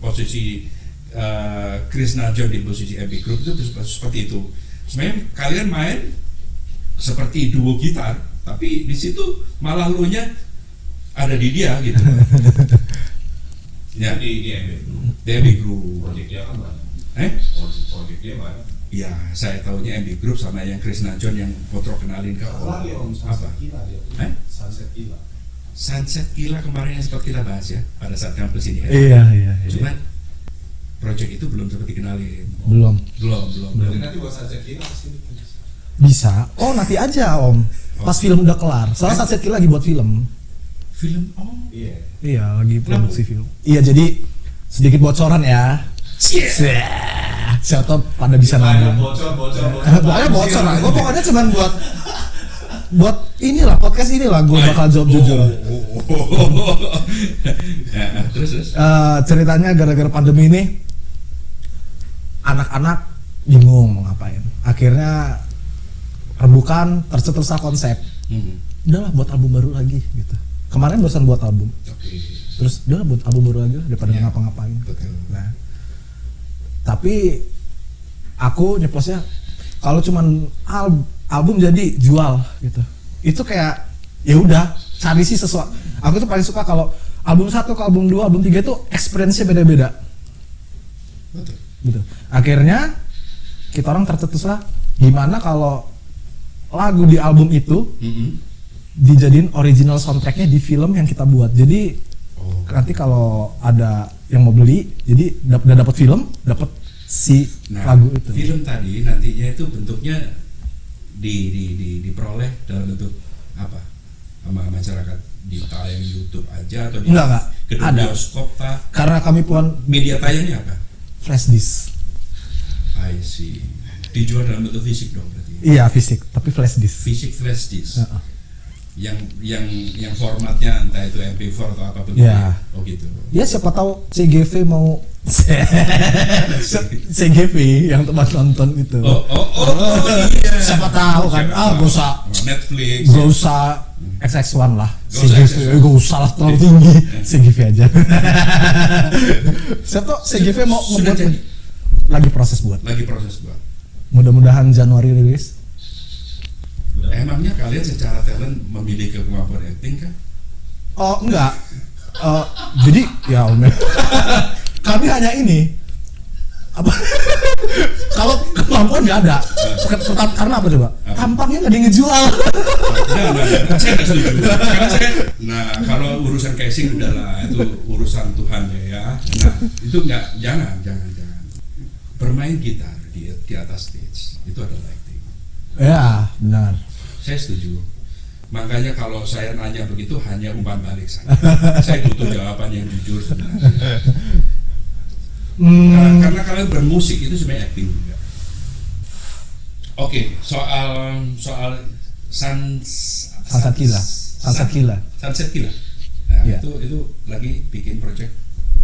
[SPEAKER 1] posisi Krishna John di posisi MB Group itu seperti itu. Sebenarnya kalian main seperti duo gitar, tapi di situ malah lo-nya ada di dia gitu. Ya,
[SPEAKER 3] Di MB
[SPEAKER 1] di MB Group.
[SPEAKER 3] project dia kan banyak. Project dia banyak.
[SPEAKER 1] Ya, saya tahunya MB Group sama yang Krishna John yang Potro kenalin ke
[SPEAKER 3] Lagi om
[SPEAKER 1] apa?
[SPEAKER 3] Sunset Gila dia. Sunset Gila.
[SPEAKER 1] Sunset Gila kemarin yang sempat kita bahas ya pada saat kampus ini ya.
[SPEAKER 2] Iya.
[SPEAKER 1] Cuman project itu belum sempat dikenalin.
[SPEAKER 2] Belum.
[SPEAKER 3] Jadi nanti buat Sunset Gila kesini.
[SPEAKER 2] Bisa. Oh, nanti aja, Om. Pas film udah kelar. Soalnya Sunset Kill lagi buat film.
[SPEAKER 1] Film
[SPEAKER 3] Iya.
[SPEAKER 2] Iya, lagi produksi film. Iya, jadi sedikit bocoran ya. Siapa tahu pada bisa
[SPEAKER 3] Banyak
[SPEAKER 2] nambah.
[SPEAKER 3] bocor.
[SPEAKER 2] Pokoknya bocor lah. Gue pokoknya cuman buat inilah podcast inilah gue bakal jawab jujur.
[SPEAKER 1] Ya, terus.
[SPEAKER 2] Ceritanya gara-gara pandemi ini anak-anak bingung mau ngapain. Akhirnya rebukan tercetuslah konsep. Udahlah buat album baru lagi gitu. Kemarin barusan buat album.
[SPEAKER 1] Oke.
[SPEAKER 2] Terus udahlah buat album baru lagi daripada
[SPEAKER 1] Iya.
[SPEAKER 2] ngapa-ngapain.
[SPEAKER 1] Betul.
[SPEAKER 2] Nah, tapi aku nyeposnya kalau cuman album jadi jual gitu. Itu kayak ya udah cari sih sesuatu. Aku tuh paling suka kalau album 1 ke album 2, album 3 itu experience-nya beda-beda.
[SPEAKER 1] Betul.
[SPEAKER 2] Gitu. Akhirnya kita orang tercetus lah gimana kalau lagu di album itu dijadiin original soundtracknya di film yang kita buat. Jadi nanti kalau ada yang mau beli, jadi udah dapat film, dapat si lagu itu.
[SPEAKER 1] Film tadi nantinya itu bentuknya diperoleh dalam bentuk apa? Sama masyarakat di tayang YouTube aja atau di
[SPEAKER 2] Enggak,
[SPEAKER 1] gedung
[SPEAKER 2] ada.
[SPEAKER 1] bioskop tah?
[SPEAKER 2] Karena kami pun
[SPEAKER 1] Media tayangnya apa?
[SPEAKER 2] flash disk.
[SPEAKER 1] I see. Dijual dalam bentuk fisik dong berarti.
[SPEAKER 2] Iya fisik, tapi flash disk.
[SPEAKER 1] Fisik flash disk.
[SPEAKER 2] Heeh.
[SPEAKER 1] Yang formatnya entah itu MP4 atau apapun.
[SPEAKER 2] Ya.
[SPEAKER 1] Oh gitu.
[SPEAKER 2] Ya siapa tahu CGV mau CGV yang tempat nonton itu.
[SPEAKER 1] Oh, iya.
[SPEAKER 2] Siapa tahu kan? Gak usah.
[SPEAKER 1] Netflix.
[SPEAKER 2] Gak usah XX1 lah.
[SPEAKER 1] Gak usah
[SPEAKER 2] CGV
[SPEAKER 1] XX1.
[SPEAKER 2] gak usah lah terlalu tinggi. CGV aja. Siapa tahu CGV mau
[SPEAKER 1] Sudah
[SPEAKER 2] ngebuat
[SPEAKER 1] jadi.
[SPEAKER 2] lagi proses buat.
[SPEAKER 1] Lagi proses buat.
[SPEAKER 2] Mudah-mudahan Januari rilis.
[SPEAKER 1] Emangnya kalian secara talent memiliki kemampuan acting kan?
[SPEAKER 2] Oh enggak. Jadi ya Om. Kami hanya ini. Apa? Kalau kemampuan nggak ada. Karena apa coba? Tampangnya nggak ada yang ngejual.
[SPEAKER 1] Nah, saya nggak setuju. Karena nah kalau urusan casing udahlah itu urusan Tuhan ya. Nah itu jangan. Bermain gitar di atas stage itu adalah acting.
[SPEAKER 2] Ya benar.
[SPEAKER 1] Saya setuju. Makanya kalau saya nanya begitu hanya umpan balik saja. Saya butuh jawaban yang jujur sebenarnya. Karena kalian bermusik itu sebenarnya acting juga. Oke, soal
[SPEAKER 2] Sunset Killa.
[SPEAKER 1] Sunset Killa. Nah,
[SPEAKER 2] Iya.
[SPEAKER 1] itu lagi bikin project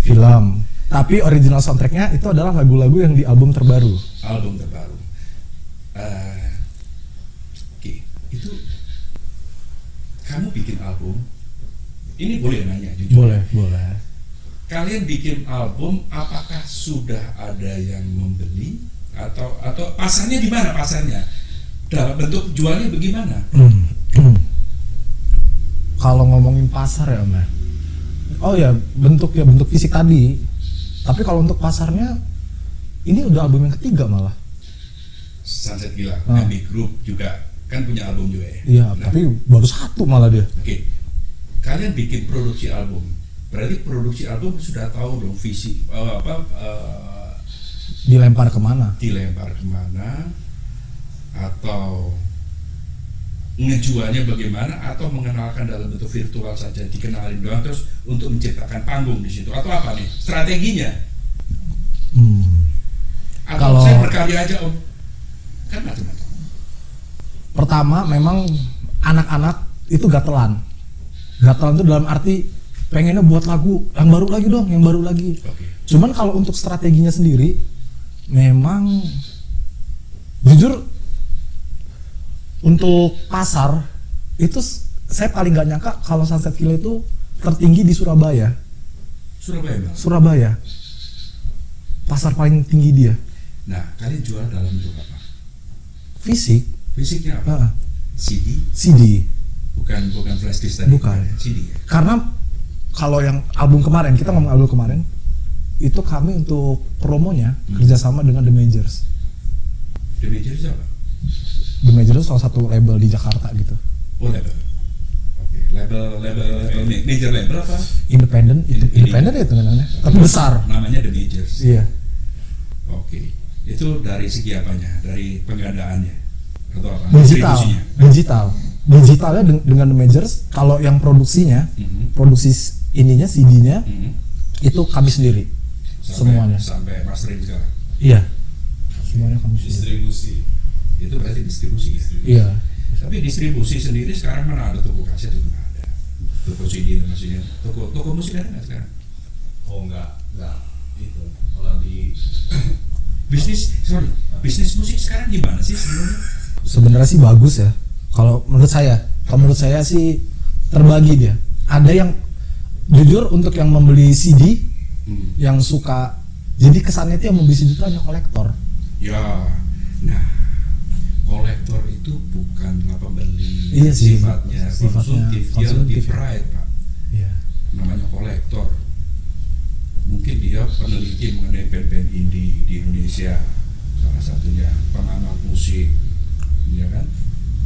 [SPEAKER 2] Film. Tapi original soundtracknya itu adalah lagu-lagu yang di album terbaru.
[SPEAKER 1] album terbaru. Oke, itu kamu bikin album. Ini boleh nanya jujur.
[SPEAKER 2] Boleh.
[SPEAKER 1] Kalian bikin album, apakah sudah ada yang membeli atau pasarnya di mana pasarnya? Dalam bentuk jualnya bagaimana?
[SPEAKER 2] Kalau ngomongin pasar ya Om. Oh ya bentuk fisik tadi. Tapi kalau untuk pasarnya Ini udah album yang ketiga malah.
[SPEAKER 1] Sunset Gila,
[SPEAKER 2] Ah.
[SPEAKER 1] MB Group juga kan punya album juga ya.
[SPEAKER 2] Iya,
[SPEAKER 1] Nah,
[SPEAKER 2] tapi baru satu malah dia.
[SPEAKER 1] oke. Kalian bikin produksi album. Berarti produksi album sudah tahu dong visi
[SPEAKER 2] Dilempar kemana?
[SPEAKER 1] dilempar kemana, atau ngejualnya bagaimana, atau mengenalkan dalam bentuk virtual saja, dikenalin doang terus untuk menciptakan panggung di situ, atau apa nih strateginya? Atau
[SPEAKER 2] Kalau-
[SPEAKER 1] saya berkarya aja om, kan macam-macam.
[SPEAKER 2] Pertama memang anak-anak itu gatelan. Gatelan itu dalam arti pengennya buat lagu yang baru lagi dong, yang baru lagi.
[SPEAKER 1] Oke.
[SPEAKER 2] Cuman kalau untuk strateginya sendiri, memang jujur untuk pasar itu saya paling gak nyangka kalau Sunset Gila itu tertinggi di Surabaya.
[SPEAKER 1] Surabaya Bang.
[SPEAKER 2] Surabaya. Pasar paling tinggi dia.
[SPEAKER 1] Nah, kalian jual dalam bentuk apa?
[SPEAKER 2] Fisik,
[SPEAKER 1] Fisiknya apa? CD?
[SPEAKER 2] CD.
[SPEAKER 1] Bukan flash disk tadi.
[SPEAKER 2] Bukan.
[SPEAKER 1] CD ya.
[SPEAKER 2] Karena kalau yang album kemarin, kita ngomong album kemarin, itu kami untuk promonya kerjasama dengan The Majors.
[SPEAKER 1] The Major itu apa?
[SPEAKER 2] The Majors itu salah satu label di Jakarta gitu.
[SPEAKER 1] Oh, label. Oke, label major label apa?
[SPEAKER 2] Independen, independen ya namanya, tapi besar.
[SPEAKER 1] Namanya The Majors.
[SPEAKER 2] Iya.
[SPEAKER 1] Oke. Itu dari segi apanya? Dari penggadaannya atau apa?
[SPEAKER 2] Digital,
[SPEAKER 1] Distribusinya?
[SPEAKER 2] digitalnya dengan The Majors. Kalau yang produksinya, produksi ininya CD-nya
[SPEAKER 1] Mhm.
[SPEAKER 2] itu kami sendiri. Semuanya.
[SPEAKER 1] Sampai mastering segala.
[SPEAKER 2] Iya. Semuanya kami sendiri.
[SPEAKER 3] Distribusi.
[SPEAKER 1] Itu berarti distribusi ya.
[SPEAKER 2] Iya.
[SPEAKER 1] Tapi distribusi sendiri sekarang mana ada toko kaset itu nggak ada. Toko CD itu maksudnya. Toko musik ada nggak sekarang?
[SPEAKER 3] Oh enggak itu kalau di
[SPEAKER 1] Bisnis musik sekarang gimana sih sebenarnya?
[SPEAKER 2] Sebenarnya sih bagus ya. Kalau menurut saya sih terbagi dia. Ada yang jujur untuk yang membeli CD, yang suka, jadi kesannya itu yang membeli CD itu hanya kolektor.
[SPEAKER 1] Ya, nah kolektor itu bukanlah pembeli.
[SPEAKER 2] Iya sih,
[SPEAKER 1] sifatnya konsumtif, dia lebih
[SPEAKER 2] konsumtif ya.
[SPEAKER 1] pride pak.
[SPEAKER 2] Iya.
[SPEAKER 1] Namanya kolektor. Mungkin dia peneliti mengenai band-band indie di Indonesia, salah satunya pengamat musik, ya kan?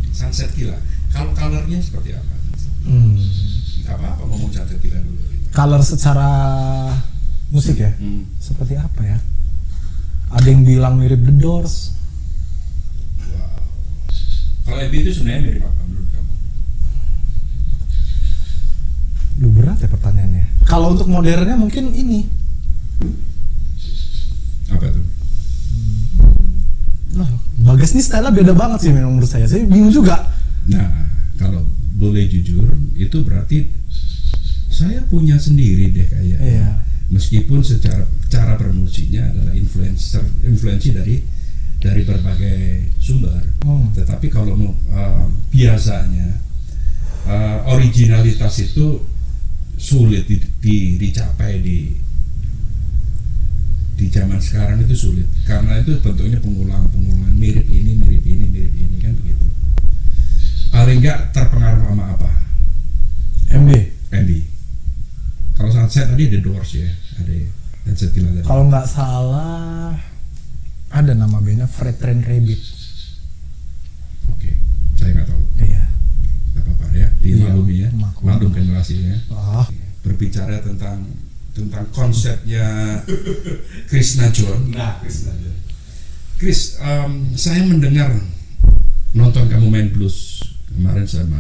[SPEAKER 1] Sunset Gila. Kalau colornya seperti apa? Nggak apa-apa ngomong Sunset Gila dulu.
[SPEAKER 2] Color secara musik ya, seperti apa ya? Ada yang bilang mirip The Doors.
[SPEAKER 1] Wow. Kalau EB itu sebenarnya mirip apa menurut kamu?
[SPEAKER 2] Duh, berat ya pertanyaannya. Kalau untuk modernnya mungkin ini.
[SPEAKER 1] Apa tuh?
[SPEAKER 2] Nah, Bagas nih style-nya beda banget sih memang menurut saya. Saya bingung juga.
[SPEAKER 1] Nah, kalau boleh jujur, itu berarti saya punya sendiri deh kayaknya.
[SPEAKER 2] Iya.
[SPEAKER 1] Meskipun secara cara bermusiknya adalah influensi dari berbagai sumber. Tetapi kalau biasanya originalitas itu sulit dicapai di zaman sekarang, itu sulit karena itu bentuknya pengulangan mirip ini kan begitu. Paling enggak terpengaruh sama apa? MB. Kalau Sunset tadi ada Doors ya, ada ya. Sunset Gila tadi.
[SPEAKER 2] Kalau nggak salah ada nama bandnya Fred Trent Rabbit.
[SPEAKER 1] Oke, saya nggak tahu.
[SPEAKER 2] Iya.
[SPEAKER 1] Nggak apa-apa ya, dimaklumi ya,
[SPEAKER 2] maklum.
[SPEAKER 1] maklum generasinya.
[SPEAKER 2] Ah,
[SPEAKER 1] Berbicara tentang konsepnya Krishna John. Chris, saya mendengar nonton kamu main blues kemarin sama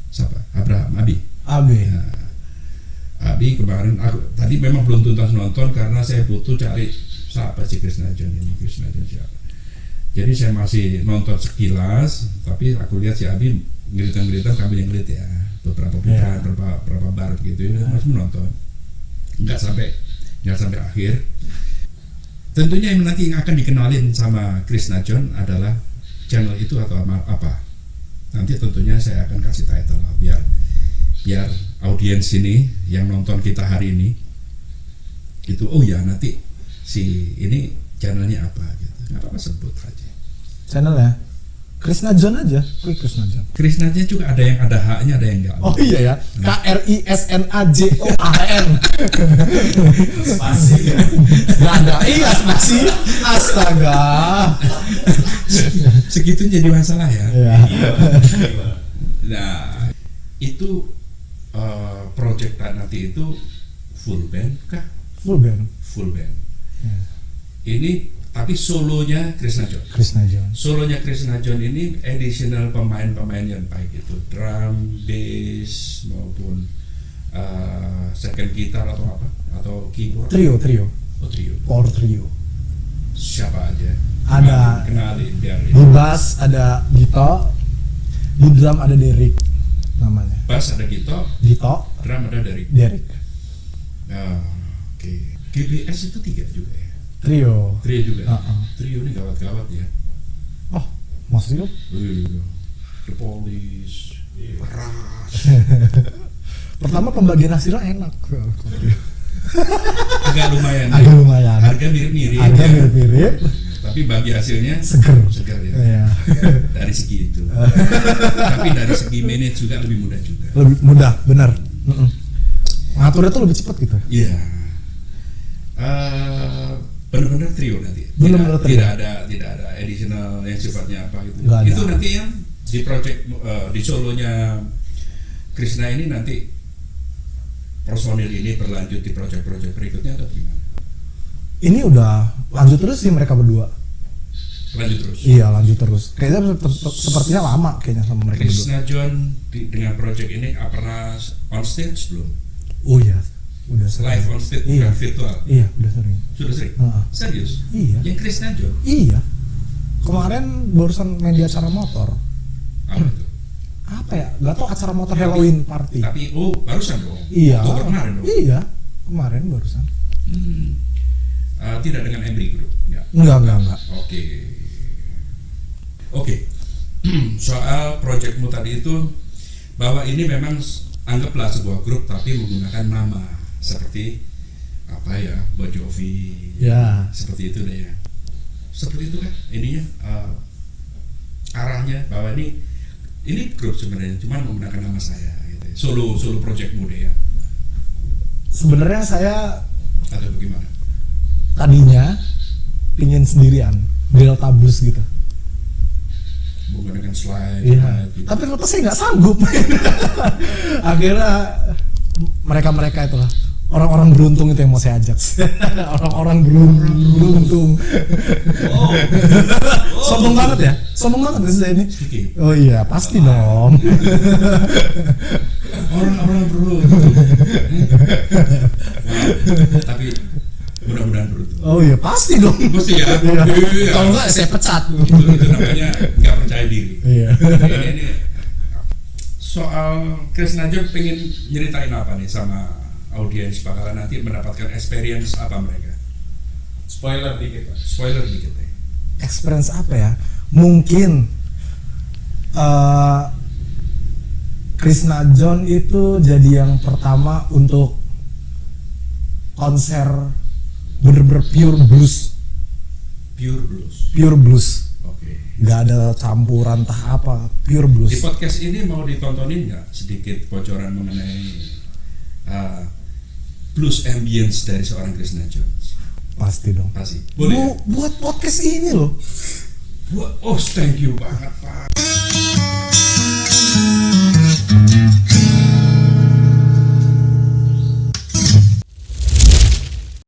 [SPEAKER 1] siapa? Abraham Abi.
[SPEAKER 2] AB.
[SPEAKER 1] Abi kemarin tadi memang belum tuntas nonton karena saya butuh cari siapa sih Krishna John siapa. Jadi saya masih nonton sekilas, tapi aku lihat si Abi ngeliat kami yang ngeliat ya, beberapa beberapa bar gitu ya, masih menonton. Nggak sampai akhir. Tentunya yang nanti akan dikenalin sama Krishna John adalah channel itu atau apa. Nanti tentunya saya akan kasih title lah, biar audiens ini yang nonton kita hari ini itu oh ya nanti si ini channelnya apa gitu, nggak apa-apa sebut aja.
[SPEAKER 2] Channel ya. Krishna John aja, Quick Krishna John.
[SPEAKER 1] Krisnanya juga ada yang ada haknya, ada yang enggak.
[SPEAKER 2] Oh iya ya, KRISNAJOAN.
[SPEAKER 3] Spasi.
[SPEAKER 2] Gak ada, iya spasi. Astaga.
[SPEAKER 1] Segitu jadi masalah ya.
[SPEAKER 2] Iya.
[SPEAKER 1] Nah, itu project nanti itu full band kah?
[SPEAKER 2] Full band.
[SPEAKER 1] Full band.
[SPEAKER 2] Ya.
[SPEAKER 1] Ini tapi solonya Krishna John.
[SPEAKER 2] Krishna John.
[SPEAKER 1] Solonya Krishna John ini additional pemain-pemain yang baik itu drum, bass maupun second guitar atau apa atau keyboard.
[SPEAKER 2] Trio.
[SPEAKER 1] Oh, trio.
[SPEAKER 2] Power trio.
[SPEAKER 1] Siapa aja?
[SPEAKER 2] Ada-
[SPEAKER 1] Kenalin biar
[SPEAKER 2] Di bass ada Gito, di drum ada Derek namanya.
[SPEAKER 1] bass ada Gito,
[SPEAKER 2] Gito,
[SPEAKER 1] drum ada Derek.
[SPEAKER 2] Derek.
[SPEAKER 1] Oke. GBS itu 3 juga ya.
[SPEAKER 2] Trio.
[SPEAKER 1] Trio juga.
[SPEAKER 2] Uh-uh.
[SPEAKER 1] Trio ini gawat-gawat ya.
[SPEAKER 2] Oh, maksudnya?
[SPEAKER 1] Iya. The Police, Rush.
[SPEAKER 2] Pertama pembagian hasilnya enak.
[SPEAKER 1] Agak lumayan. ya.
[SPEAKER 2] Agak lumayan.
[SPEAKER 1] Harga mirip-mirip.
[SPEAKER 2] Harga
[SPEAKER 1] ya.
[SPEAKER 2] mirip-mirip.
[SPEAKER 1] Tapi bagi hasilnya
[SPEAKER 2] Seger.
[SPEAKER 1] Seger ya.
[SPEAKER 2] Iya.
[SPEAKER 1] Dari segi itu. Tapi dari segi manage juga lebih mudah juga.
[SPEAKER 2] Lebih mudah, benar. Ngaturnya tuh lebih cepat gitu.
[SPEAKER 1] Iya. Benar-benar trio nanti.
[SPEAKER 2] Benar-benar trio.
[SPEAKER 1] Tidak ada additional yang sifatnya apa gitu.
[SPEAKER 2] Nggak ada.
[SPEAKER 1] Itu nanti yang di project di solonya Krishna ini nanti personil ini berlanjut di project-project berikutnya atau gimana?
[SPEAKER 2] Ini udah lanjut terus sih mereka berdua.
[SPEAKER 1] Lanjut terus.
[SPEAKER 2] Iya, lanjut terus. Kayaknya sepertinya lama kayaknya sama mereka berdua.
[SPEAKER 1] Krishna John dengan project ini pernah on stage belum?
[SPEAKER 2] Oh iya, udah sering.
[SPEAKER 1] Live on stage
[SPEAKER 2] Iya.
[SPEAKER 1] bukan virtual.
[SPEAKER 2] Iya, udah sering.
[SPEAKER 1] Sudah sering?
[SPEAKER 2] Heeh.
[SPEAKER 1] Serius?
[SPEAKER 2] Iya.
[SPEAKER 1] Yang Krishna John?
[SPEAKER 2] Iya. Kemarin barusan main di acara motor.
[SPEAKER 1] Apa itu?
[SPEAKER 2] Apa ya? Gak tau acara motor Halloween party.
[SPEAKER 1] Tapi barusan dong?
[SPEAKER 2] Iya.
[SPEAKER 1] Oktober kemarin dong?
[SPEAKER 2] Iya. Kemarin barusan.
[SPEAKER 1] Tidak dengan Embry Group?
[SPEAKER 2] Enggak.
[SPEAKER 1] Oke. Soal projectmu tadi itu bahwa ini memang anggaplah sebuah grup tapi menggunakan nama seperti apa ya, Bon Jovi,
[SPEAKER 2] Ya.
[SPEAKER 1] seperti itu deh ya. Seperti itu kan ininya arahnya bahwa ini grup sebenarnya cuma menggunakan nama saya gitu ya. Solo projectmu deh ya.
[SPEAKER 2] Sebenarnya saya
[SPEAKER 1] Atau bagaimana?
[SPEAKER 2] tadinya pingin sendirian, Delta Blues gitu.
[SPEAKER 1] Menggunakan slide gitu.
[SPEAKER 2] Tapi ternyata saya nggak sanggup. Akhirnya mereka itulah orang-orang beruntung itu yang mau saya ajak. Orang-orang beruntung. Sombong banget ya? Sombong banget ya saya ini.
[SPEAKER 1] Sedikit.
[SPEAKER 2] Oh iya, pasti dong.
[SPEAKER 1] Orang-orang beruntung. Tapi mudah-mudahan beruntung.
[SPEAKER 2] Oh iya, pasti dong.
[SPEAKER 1] Pasti ya.
[SPEAKER 2] Iya.
[SPEAKER 1] Iya.
[SPEAKER 2] Kalau nggak saya pecat.
[SPEAKER 1] Itu namanya nggak percaya diri.
[SPEAKER 2] Iya.
[SPEAKER 1] Ini soal Krishna John pengen nyeritain apa nih sama audiens, bakalan nanti mendapatkan experience apa mereka?
[SPEAKER 3] Spoiler dikit Pak.
[SPEAKER 1] Spoiler dikit deh.
[SPEAKER 2] Experience apa ya? Mungkin Krishna John itu jadi yang pertama untuk konser bener-bener pure blues,
[SPEAKER 1] Pure blues. Oke.
[SPEAKER 2] nggak ada campuran entah apa, pure blues.
[SPEAKER 1] Di podcast ini mau ditontonin nggak sedikit bocoran mengenai blues ambience dari seorang Krishna John?
[SPEAKER 2] Pasti dong.
[SPEAKER 1] Pasti. Boleh.
[SPEAKER 2] Buat podcast ini loh.
[SPEAKER 1] Oh, thank you banget Pak.